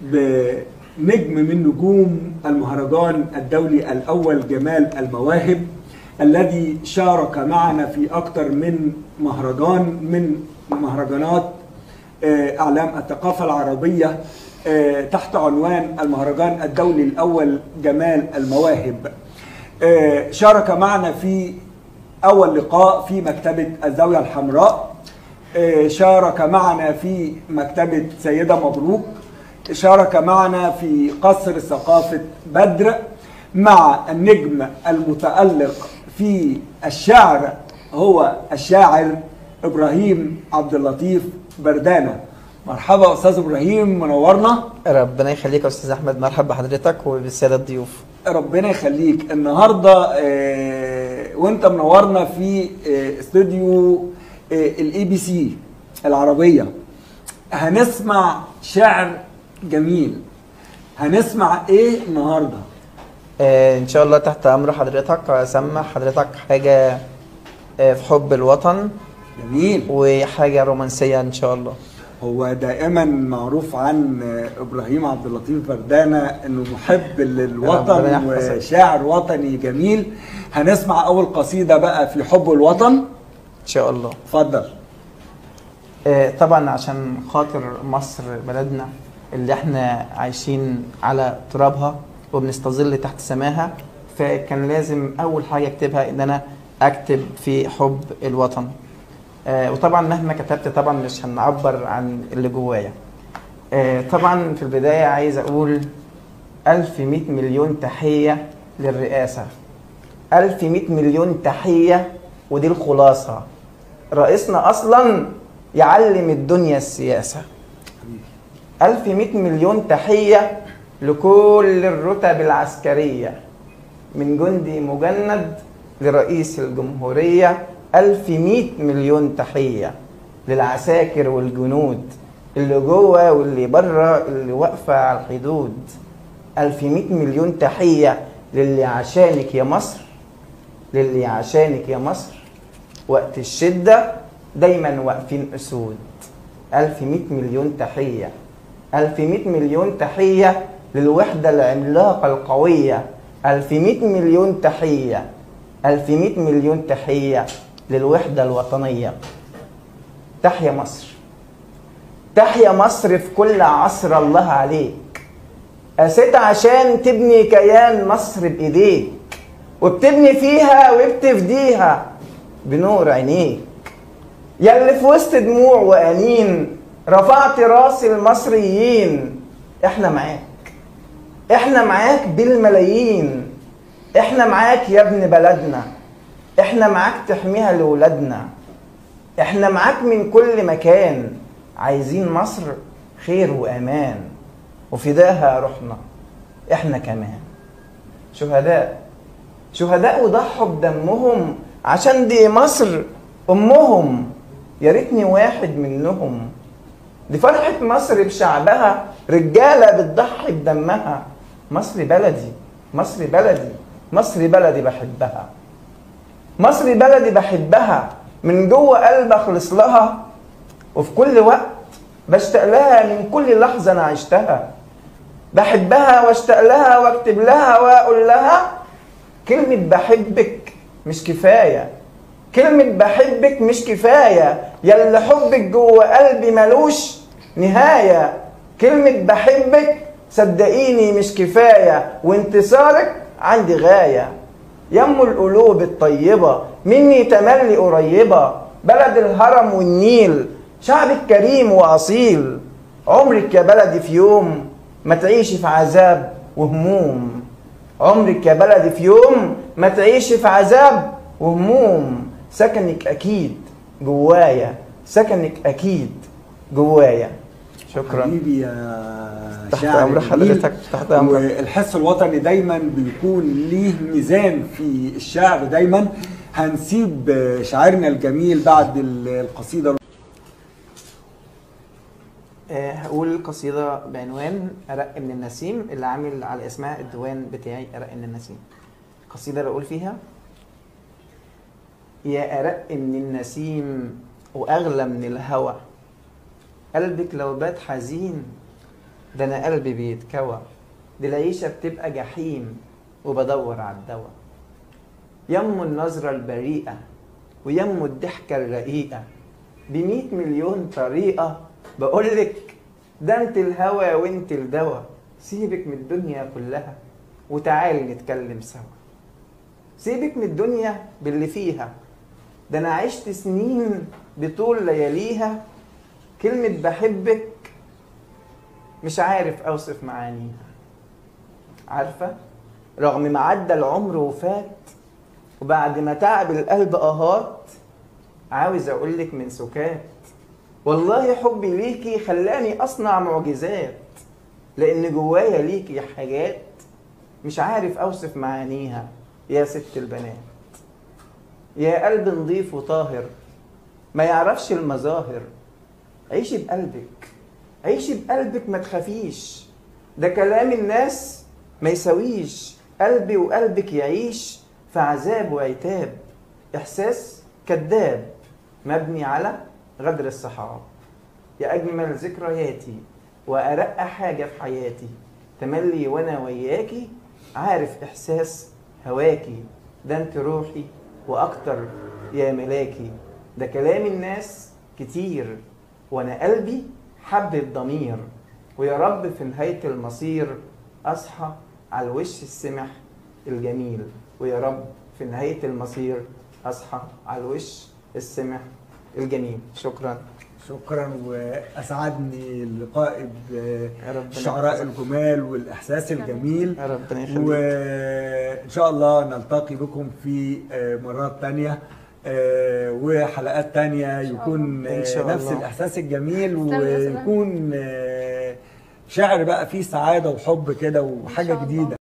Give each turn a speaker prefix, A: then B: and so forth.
A: بنجم من نجوم المهرجان الدولي الأول جمال المواهب، الذي شارك معنا في أكثر من مهرجان من مهرجانات أعلام الثقافة العربية تحت عنوان المهرجان الدولي الأول جمال المواهب. شارك معنا في أول لقاء في مكتبة الزاوية الحمراء، شارك معنا في مكتبة سيدة مبروك، شارك معنا في قصر ثقافة بدر مع النجم المتألق في الشعر هو الشاعر إبراهيم عبد اللطيف بردانة. مرحبا أستاذ إبراهيم، منورنا.
B: ربنا يخليك يا أستاذ أحمد، مرحبا بحضرتك وبالسادة الضيوف.
A: ربنا يخليك. النهاردة وانت منورنا في استوديو الABC العربية. هنسمع شعر جميل. هنسمع ايه النهاردة؟
B: ان شاء الله تحت امر حضرتك. اسمع حضرتك حاجة في حب الوطن.
A: جميل.
B: وحاجة رومانسية ان شاء الله.
A: هو دائما معروف عن ابراهيم عبد اللطيف بردانة انه محب للوطن وشاعر وطني جميل. هنسمع اول قصيدة بقى في حب الوطن
B: ان شاء الله.
A: اتفضل.
B: طبعا عشان خاطر مصر بلدنا اللي احنا عايشين على ترابها وبنستظل تحت سماها، فكان لازم اول حاجة اكتبها ان انا اكتب في حب الوطن. وطبعا مهما كتبت طبعا مش هنعبر عن اللي جوايا. طبعا في البداية عايز اقول 1100 مليون تحية للرئاسة، 1100 مليون تحية، ودي الخلاصة. رئيسنا اصلا يعلم الدنيا السياسة. 1100 مليون تحية لكل الرتب العسكرية، من جندي مجند لرئيس الجمهورية. 1100 مليون تحية للعساكر والجنود اللي جوه واللي بره اللي واقفة على الحدود. 1100 مليون تحية للي عشانك يا مصر، للي عشانك يا مصر وقت الشدة دايما واقفين أسود. 1100 مليون تحية، 1100 مليون تحية للوحدة العملاقة القوية. 1100 مليون تحية، 1100 مليون تحية للوحدة الوطنية. تحيا مصر، تحيا مصر في كل عصر الله عليك. قست عشان تبني كيان مصر بإيديك، وبتبني فيها وبتفديها بنور عينيك. ياللي في وسط دموع وأنين رفعت راس المصريين. احنا معاك، احنا معاك بالملايين. احنا معاك يا ابن بلدنا، احنا معاك تحميها لولادنا. احنا معاك من كل مكان، عايزين مصر خير وأمان، وفداها روحنا احنا كمان. شهداء، شهداء وضحوا بدمهم عشان دي مصر أمهم. يا ريتني واحد منهم. دي فرحة مصر بشعبها، رجالة بتضحي بدمها. مصر بلدي، مصر بلدي، مصر بلدي بحبها. مصر بلدي بحبها من جوه قلبي اخلص لها، وفي كل وقت بشتاق لها من كل لحظة أنا عشتها. بحبها واشتاق لها واكتب لها واقول لها كلمة بحبك مش كفاية، كلمة بحبك مش كفاية، ياللي حبك جوه قلبي ملوش نهاية. كلمة بحبك صدقيني مش كفاية، وانتصارك عندي غاية. يم القلوب الطيبة مني تملي قريبة، بلد الهرم والنيل شعبك كريم وأصيل. عمرك يا بلدي في يوم ما تعيشي في عذاب وهموم. عمرك يا بلدي في يوم ما تعيشي في عذاب وهموم. سكنك أكيد جوايا، سكنك أكيد جوايا. شكرا
A: حبيبي يا
B: تحت أمر حضرتك. تحت أمر.
A: والحس الوطني دايما بيكون ليه ميزان في الشعر دايما. هنسيب شاعرنا الجميل بعد القصيدة.
B: هقول قصيدة بعنوان أرق من النسيم، اللي عامل على اسمها الديوان بتاعي أرق من النسيم. قصيدة بقول فيها: يا أرق من النسيم وأغلى من الهوى، قلبك لو بات حزين ده انا قلبي بيتكوى، دي العيشة بتبقى جحيم وبدور على الدواء. يمو النظرة البريئة ويمو الضحكة الرقيقة، ب100 مليون طريقة بقولك ده انت الهوى وانت الدواء. سيبك من الدنيا كلها وتعال نتكلم سوا. سيبك من الدنيا باللي فيها، ده انا عشت سنين بطول لياليها. كلمة بحبك مش عارف اوصف معانيها. عارفة رغم ما عدى العمر وفات، وبعد ما تعب القلب اهات، عاوز اقولك من سكات والله حبي ليكي خلاني اصنع معجزات. لان جوايا ليكي حاجات مش عارف اوصف معانيها. يا ست البنات، يا قلب نضيف وطاهر ما يعرفش المظاهر، عيشي بقلبك، عيشي بقلبك ما تخافيش. ده كلام الناس ما يسويش. قلبي وقلبك يعيش في عذاب وعتاب، إحساس كذاب مبني على غدر الصحاب. يا أجمل ذكرياتي وأرق حاجة في حياتي، تملي وأنا وياكي عارف إحساس هواكي. ده انت روحي وأكتر يا ملاكي. ده كلام الناس كتير وأنا قلبي حب الضمير. ويا رب في نهاية المصير أصحى على الوش السمح الجميل. ويا رب في نهاية المصير أصحى على الوش السمح الجميل. شكرا.
A: شكرا، واسعدني اللقاء بالشعراء الجمال والاحساس الجميل.
B: ربنا يخليك.
A: وان شاء الله نلتقي بكم في مرات تانية وحلقات تانية يكون نفس الاحساس الجميل، ويكون شعر بقى فيه سعادة وحب كده وحاجة جديدة.